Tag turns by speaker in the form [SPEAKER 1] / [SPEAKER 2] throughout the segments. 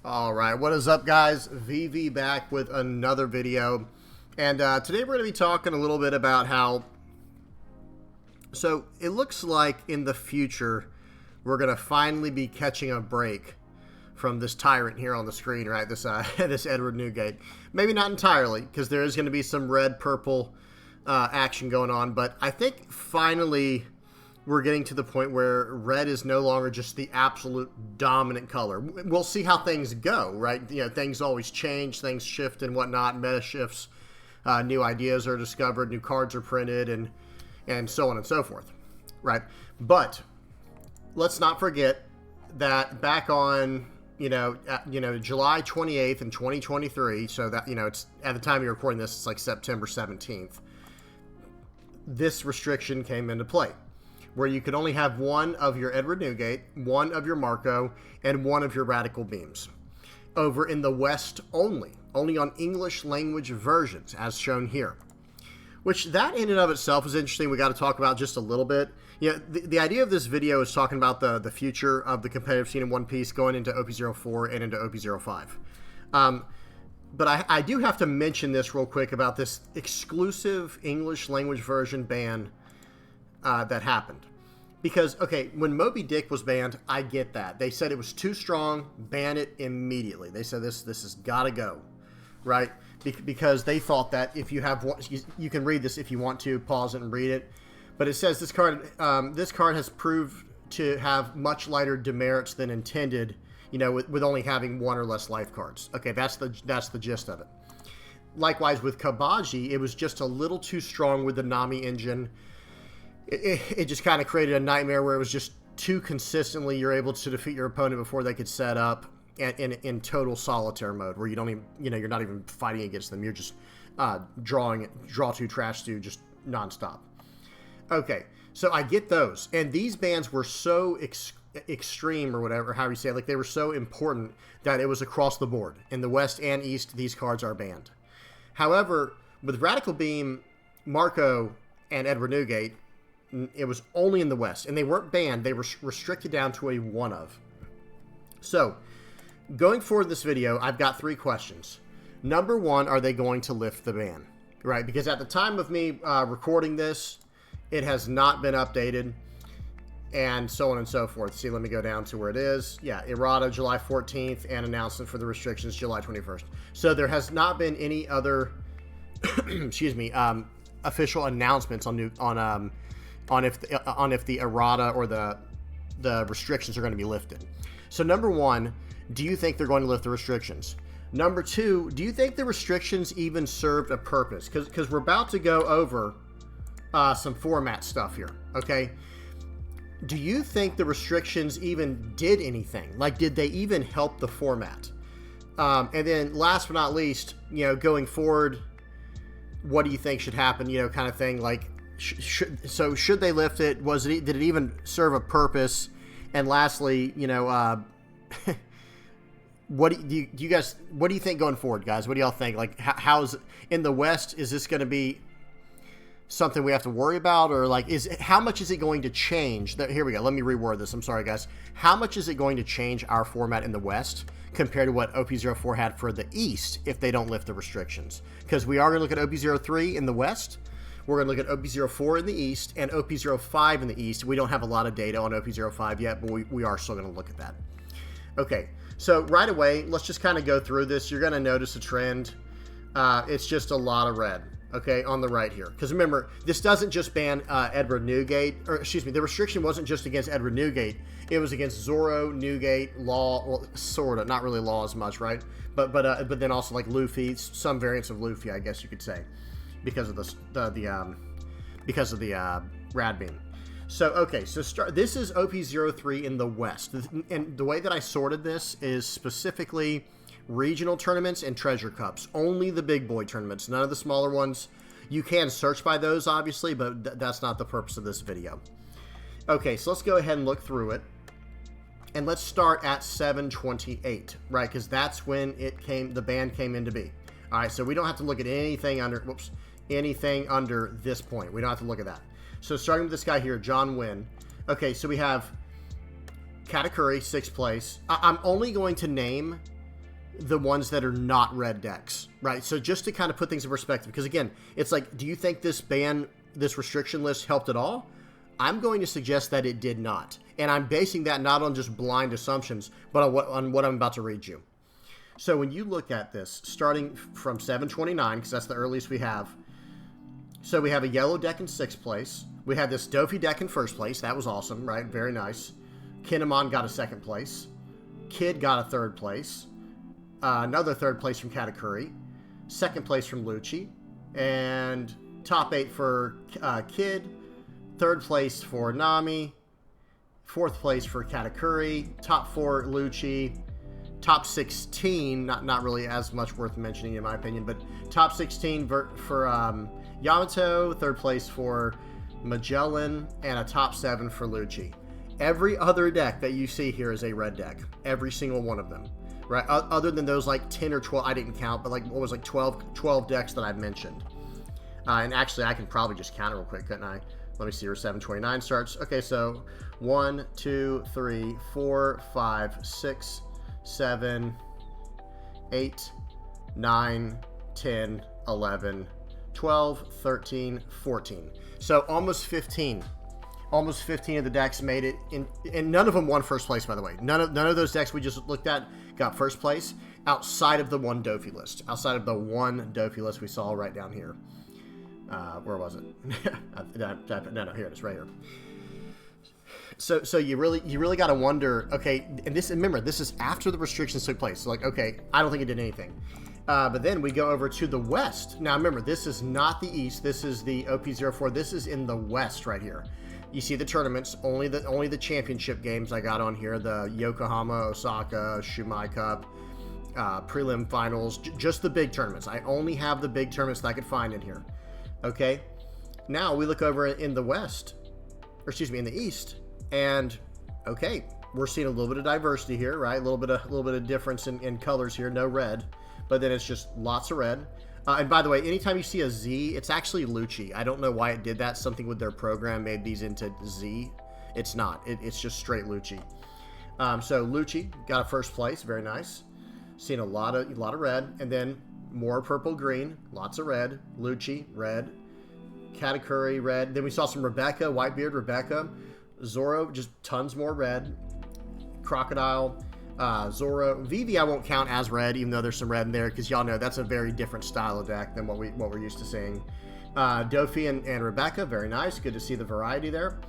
[SPEAKER 1] All right, what is up, guys? VV back with another video, and today we're going to be talking a little bit about how. So it looks like in the future we're going to finally be catching a break from this tyrant here on the screen, right? This this Edward Newgate. Maybe not entirely, because there is going to be some red-purple action going on, but I think finally we're getting to the point where red is no longer just the absolute dominant color. We'll see how things go, right? You know, things always change, things shift and whatnot, meta shifts, new ideas are discovered, new cards are printed, and so on and so forth, right? But let's not forget that back on, July 28th in 2023, so that, it's at the time you're recording this, it's like September 17th, this restriction came into play, where you could only have one of your Edward Newgate, one of your Marco, and one of your Radical Beams. Over in the West only on English language versions, as shown here. Which, that in and of itself is interesting. We got to talk about just a little bit. Yeah, the idea of this video is talking about the future of the competitive scene in One Piece going into OP04 and into OP05. But I do have to mention this real quick about this exclusive English language version ban that happened. Because, okay, when Moby Dick was banned, I get that. They said it was too strong, ban it immediately. They said this has got to go, right? Because they thought that if you have one, you can read this if you want to, pause it and read it. But it says this card has proved to have much lighter demerits than intended, with only having one or less life cards. Okay, that's the gist of it. Likewise, with Kabaji, it was just a little too strong with the Nami engine. It just kind of created a nightmare where it was just too consistently you're able to defeat your opponent before they could set up in total solitaire mode, where you don't even, you're not even fighting against them. You're just draw to, trash to, just nonstop. Okay, so I get those. And these bans were so extreme, or whatever, however you say it, like they were so important that it was across the board. In the West and East, these cards are banned. However, with Radical Beam, Marco, and Edward Newgate, it was only in the West, and they weren't banned. They were restricted down to a one of. So, going forward in this video, I've got three questions. Number one, are they going to lift the ban? Right, because at the time of me recording this, it has not been updated, and so on and so forth. See, let me go down to where it is. Yeah, errata July 14th, and announcement for the restrictions July 21st. So there has not been any other, excuse me, official announcements on if the errata or the restrictions are going to be lifted. So number one, do you think they're going to lift the restrictions? Number two, do you think the restrictions even served a purpose? Because we're about to go over some format stuff here, okay? Do you think the restrictions even did anything? Like, did they even help the format? And then last but not least, going forward, what do you think should happen, kind of thing, like, should they lift it? Did it even serve a purpose? And lastly, what do you think going forward, guys? What do y'all think? Like, how's in the West? Is this going to be something we have to worry about, or like, how much is it going to change? Here we go. Let me reword this. I'm sorry, guys. How much is it going to change our format in the West compared to what OP04 had for the East if they don't lift the restrictions? Because we are going to look at OP03 in the West. We're going to look at OP04 in the East and OP05 in the East. We don't have a lot of data on OP05 yet, but we are still going to look at that. Okay, so right away, let's just kind of go through this. You're going to notice a trend. It's just a lot of red, okay, on the right here. Because remember, this doesn't just ban Edward Newgate, or excuse me, the restriction wasn't just against Edward Newgate. It was against Zoro, Newgate, Law, well, sort of, not really Law as much, right? But then also like Luffy, some variants of Luffy, I guess you could say, because of the Rad Beam. So, okay, so this is OP03 in the West. And the way that I sorted this is specifically regional tournaments and treasure cups. Only the big boy tournaments, none of the smaller ones. You can search by those, obviously, but that's not the purpose of this video. Okay, so let's go ahead and look through it. And let's start at 728, right? Because that's when the ban came into be. All right, so we don't have to look at anything under this point. We don't have to look at that. So starting with this guy here, John Wynn. Okay, so we have Katakuri, 6th place. I'm only going to name the ones that are not red decks, right? So just to kind of put things in perspective, because again, it's like, do you think this restriction list helped at all? I'm going to suggest that it did not. And I'm basing that not on just blind assumptions, but on what I'm about to read you. So when you look at this, starting from 729, because that's the earliest we have. So we have a yellow deck in 6th place. We had this Dofi deck in 1st place. That was awesome, right? Very nice. Kinemon got a 2nd place. Kid got a 3rd place. Another 3rd place from Katakuri. 2nd place from Lucci. And top 8 for Kid. 3rd place for Nami. 4th place for Katakuri. Top 4 Lucci. Top 16, not really as much worth mentioning in my opinion, but top 16 for Yamato, 3rd place for Magellan, and a top 7 for Lucci. Every other deck that you see here is a red deck. Every single one of them, right? Other than those like 10 or 12, I didn't count, but like what was like 12 decks that I've mentioned. And actually, I can probably just count it real quick, couldn't I? Let me see where 729 starts. Okay, so 1, 2, 3, 4, 5, 6, 7, 8, 9, 10, 11, 12, 13, 14. So almost 15. Almost 15 of the decks made it in, and none of them won 1st place, by the way. None of those decks we just looked at got 1st place outside of the one Dofi list. Outside of the one Dofi list we saw right down here. Where was it? No, here it is, right here. So you really got to wonder, okay, and remember, this is after the restrictions took place. So like, okay, I don't think it did anything. But then we go over to the West. Now remember, this is not the East. This is the OP04. This is in the West right here. You see the tournaments, only the championship games I got on here, the Yokohama, Osaka, Shumai Cup, prelim finals, just the big tournaments. I only have the big tournaments that I could find in here. Okay, now we look over in the West, or excuse me, in the East, and okay, we're seeing a little bit of diversity here, right? A little bit of difference in colors here. No red, but then it's just lots of red. And by the way, anytime you see a Z, it's actually Lucci. I don't know why it did that. Something with their program made these into Z. It's not. It's just straight Lucci. So Lucci got a 1st place. Very nice. Seeing a lot of red, and then more purple green, lots of red. Lucci red, Katakuri red. Then we saw some Rebecca, Whitebeard Rebecca, Zoro, just tons more red. Crocodile, Zoro, Vivi I won't count as red, even though there's some red in there, because y'all know that's a very different style of deck than what we're used to seeing. Dofi and Rebecca, very nice. Good to see the variety there.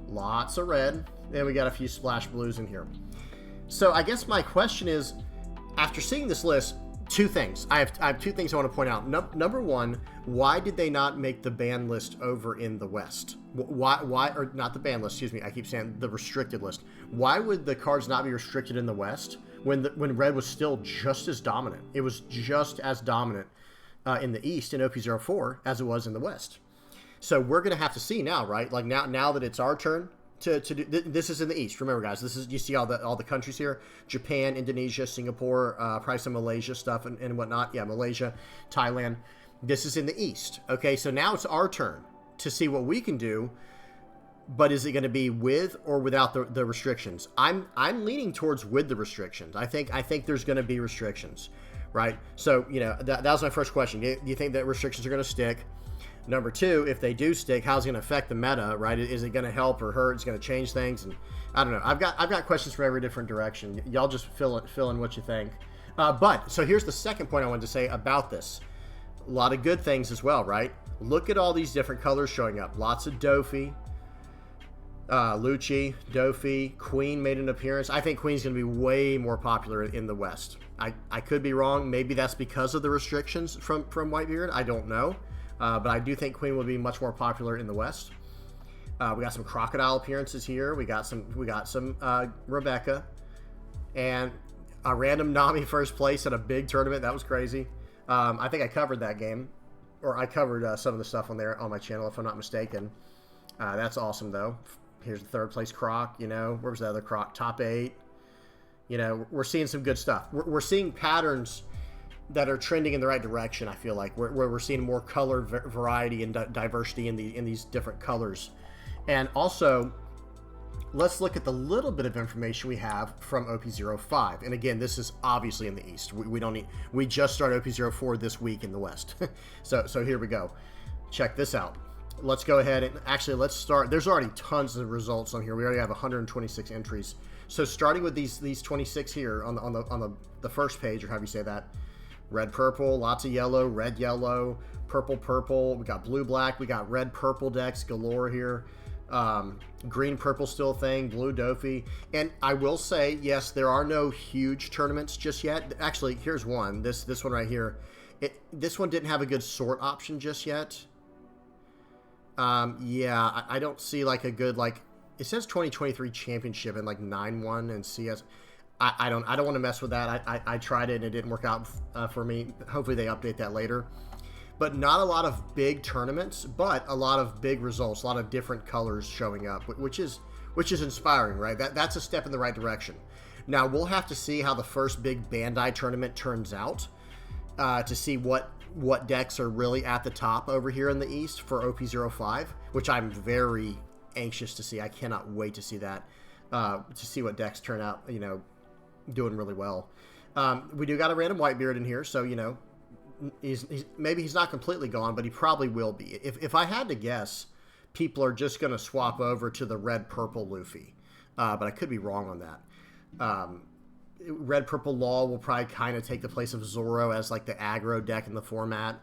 [SPEAKER 1] Lots of red. Then we got a few splash blues in here. So I guess my question is, after seeing this list, 2 things. I have 2 things I want to point out. Number 1, why did they not make the ban list over in the West? Why, or not the ban list, excuse me, I keep saying the restricted list. Why would the cards not be restricted in the West when red was still just as dominant? It was just as dominant in the East in OP04 as it was in the West. So we're going to have to see now, right? Like now that it's our turn to do, this is in the East. Remember, guys, this is, you see all the countries here: Japan, Indonesia, Singapore, probably some Malaysia stuff and whatnot. Yeah, Malaysia, Thailand. This is in the East. Okay, so now it's our turn to see what we can do. But is it going to be with or without the restrictions? I'm leaning towards with the restrictions. I think there's going to be restrictions, right? So that was my first question. Do you think that restrictions are going to stick? Number 2, if they do stick, how's it going to affect the meta, right? Is it going to help or hurt? It's going to change things, and I don't know. I've got questions from every different direction. Y'all just fill in what you think. But so here's the second point I wanted to say about this. A lot of good things as well, right? Look at all these different colors showing up. Lots of Dofi, Lucci, Dofi, Queen made an appearance. I think Queen's going to be way more popular in the West. I could be wrong. Maybe that's because of the restrictions from Whitebeard. I don't know. But I do think Queen will be much more popular in the West. We got some Crocodile appearances here. We got some Rebecca, and a random Nami 1st place at a big tournament. That was crazy. I think I covered that game, or I covered some of the stuff on there on my channel, if I'm not mistaken. That's awesome though. Here's the 3rd place Croc. Where was the other Croc? Top 8. We're seeing some good stuff. We're seeing patterns that are trending in the right direction. I feel like where we're seeing more color variety and diversity in these different colors. And also, let's look at the little bit of information we have from OP05. And again, this is obviously in the East. We don't need, we just started OP04 this week in the West. So here we go. Check this out. Let's go ahead and actually let's start. There's already tons of results on here. We already have 126 entries. So starting with these 26 here on the first page, or however you say that, red purple, lots of yellow, red yellow, purple purple. We got blue black. We got red purple decks galore here. Green purple still a thing, blue Dofi. And I will say, yes, there are no huge tournaments just yet. Actually, here's one. This one right here. This one didn't have a good sort option just yet. Yeah, I don't see like a good, like, it says 2023 championship and like 9-1 and CS. I don't want to mess with that. I tried it and it didn't work out for me. Hopefully they update that later. But not a lot of big tournaments, but a lot of big results, a lot of different colors showing up, which is inspiring, right? That's a step in the right direction. Now we'll have to see how the first big Bandai tournament turns out to see what decks are really at the top over here in the East for OP05, which I'm very anxious to see. I cannot wait to see that, to see what decks turn out, you know, doing really well. We do got a random Whitebeard in here, so, you know, maybe he's not completely gone, but he probably will be. If I had to guess, people are just going to swap over to the red-purple Luffy, but I could be wrong on that. Red-purple Law will probably kind of take the place of Zoro as like the aggro deck in the format.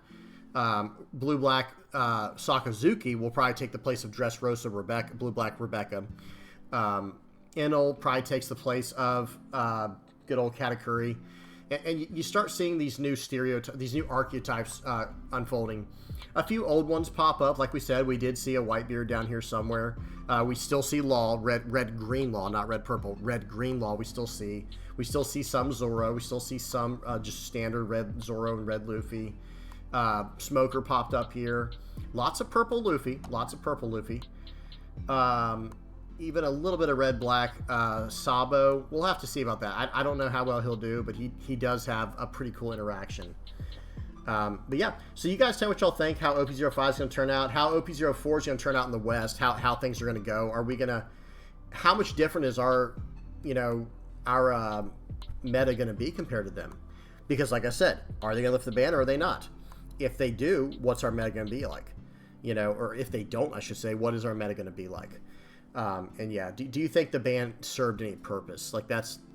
[SPEAKER 1] Blue-black Sakazuki will probably take the place of Dressrosa Rebecca, blue-black Rebecca. Enel probably takes the place of good old Katakuri. And you start seeing these new these new archetypes unfolding. A few old ones pop up. Like we said, we did see a Whitebeard down here somewhere. We still see Law, red-green Law, not red-purple. Red-green Law we still see. We still see some Zoro. We still see some just standard red Zoro and red Luffy. Smoker popped up here. Lots of purple Luffy. Lots of purple Luffy. Even a little bit of red-black Sabo. We'll have to see about that. I don't know how well he'll do, but he does have a pretty cool interaction. But yeah, so you guys tell me what y'all think, how OP05 is going to turn out, how OP04 is going to turn out in the West, how things are going to go. Are we going to, how much different is our, you know, our meta going to be compared to them? Because like I said, are they going to lift the ban or are they not? If they do, what's our meta going to be like? You know, or if they don't, I should say, what is our meta going to be like? And yeah, do you think the ban served any purpose? Like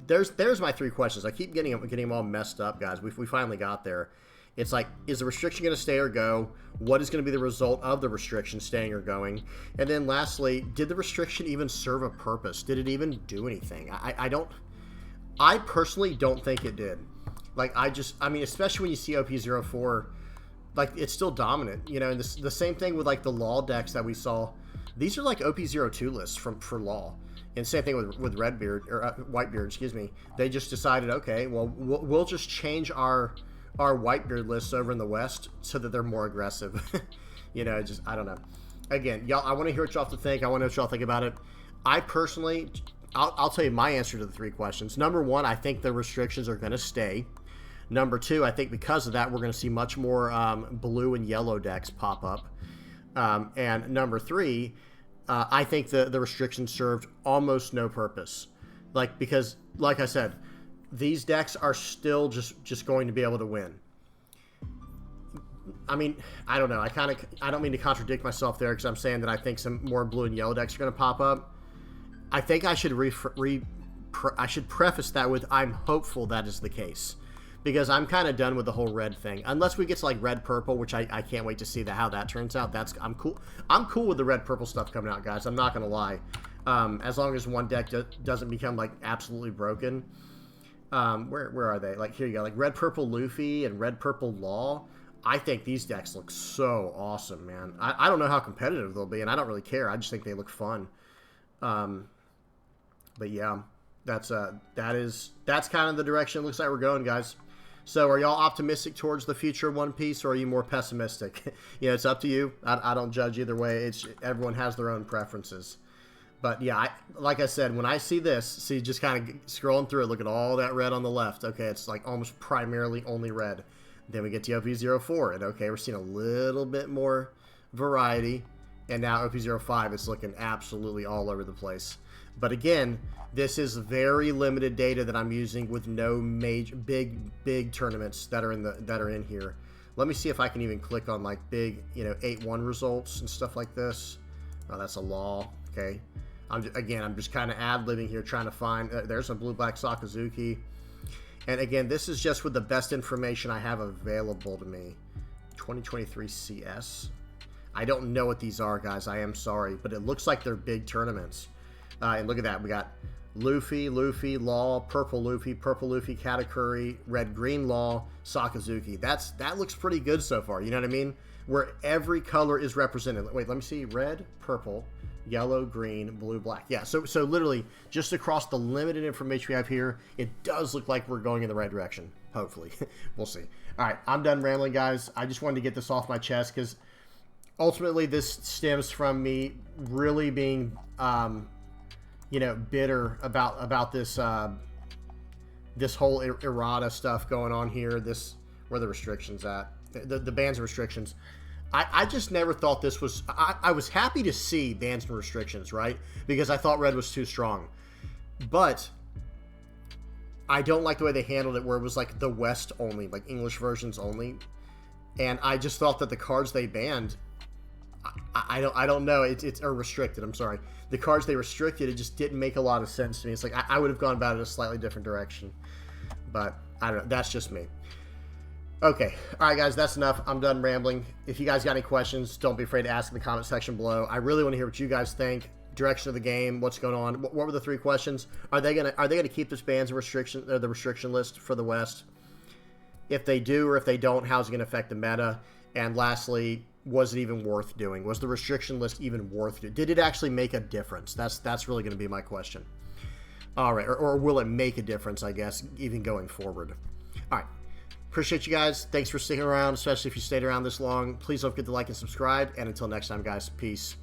[SPEAKER 1] there's my three questions. I keep getting them all messed up, guys. We finally got there. It's like, is the restriction going to stay or go? What is going to be the result of the restriction staying or going? And then lastly, did the restriction even serve a purpose? Did it even do anything? I personally don't think it did. Like, I mean, especially when you see OP04, like, it's still dominant, you know, and the same thing with, like, the Law decks that we saw. These are, like, OP02 lists for Law. And same thing with Redbeard, or Whitebeard, excuse me. They just decided, okay, well, we'll just change our Whitebeard lists over in the West so that they're more aggressive. You know, just, I don't know. Again, y'all, I want to hear what y'all have to think. I want to know what y'all think about it. I personally, I'll tell you my answer to the three questions. Number one, I think the restrictions are going to stay. Number two, I think because of that, we're going to see much more blue and yellow decks pop up. And number three, I think the restrictions served almost no purpose. Like, because, like I said, these decks are still just going to be able to win. I mean, I don't know. I don't mean to contradict myself there because I'm saying that I think some more blue and yellow decks are going to pop up. I think I should I should preface that with I'm hopeful that is the case, because I'm kind of done with the whole red thing. Unless we get to like red purple, which I can't wait to see how that turns out. I'm cool. I'm cool with the red purple stuff coming out, guys. I'm not gonna lie. As long as one deck doesn't become like absolutely broken. Where are they? Like, here you go, like red purple Luffy and red purple Law. I think these decks look so awesome, man. I don't know how competitive they'll be, and I don't really care. I just think they look fun. But yeah, that's kind of the direction it looks like we're going, guys. So are y'all optimistic towards the future of One Piece, or are you more pessimistic? You know, it's up to you. I don't judge either way. Everyone has their own preferences. But yeah, like I said, when I see this, see just kind of scrolling through it, look at all that red on the left. Okay, it's like almost primarily only red. Then we get to OP04, and okay, we're seeing a little bit more variety. And now OP05 is looking absolutely all over the place. But again, this is very limited data that I'm using with no major big tournaments that are in here. Let me see if I can even click on like big, 8-1 results and stuff like this. Oh, that's a law. Okay. I'm just kind of ad-libbing here, trying to find. There's a blue-black Sakazuki. And again, this is just with the best information I have available to me. 2023 CS. I don't know what these are, guys. I am sorry, but it looks like they're big tournaments. And look at that. We got Luffy, Law, Purple Luffy, Katakuri, Red, Green Law, Sakazuki. That looks pretty good so far. You know what I mean? Where every color is represented. Wait, let me see. Red, purple, yellow, green, blue, black. Yeah, so literally just across the limited information we have here, it does look like we're going in the right direction. Hopefully. We'll see. All right, I'm done rambling, guys. I just wanted to get this off my chest because ultimately this stems from me really being, bitter about this this whole errata stuff going on here. Where the restrictions at? The bans and restrictions. I just never thought this was... I was happy to see bans and restrictions, right? Because I thought red was too strong. But I don't like the way they handled it, where it was like the West only, like English versions only. And I just thought that the cards they banned... I don't know. It's or restricted. I'm sorry. The cards they restricted, it just didn't make a lot of sense to me. It's like I would have gone about it a slightly different direction. But I don't know. That's just me. Okay. All right, guys. That's enough. I'm done rambling. If you guys got any questions, don't be afraid to ask in the comment section below. I really want to hear what you guys think. Direction of the game. What's going on? What were the 3 questions? Are they gonna keep this bans and restriction the restriction list for the West? If they do or if they don't, how's it going to affect the meta? And lastly, was it even worth doing? Was the restriction list even worth it? Did it actually make a difference? That's really going to be my question. All right, or will it make a difference, I guess, even going forward? All right. Appreciate you guys. Thanks for sticking around, especially if you stayed around this long. Please don't forget to like and subscribe. And until next time, guys, peace.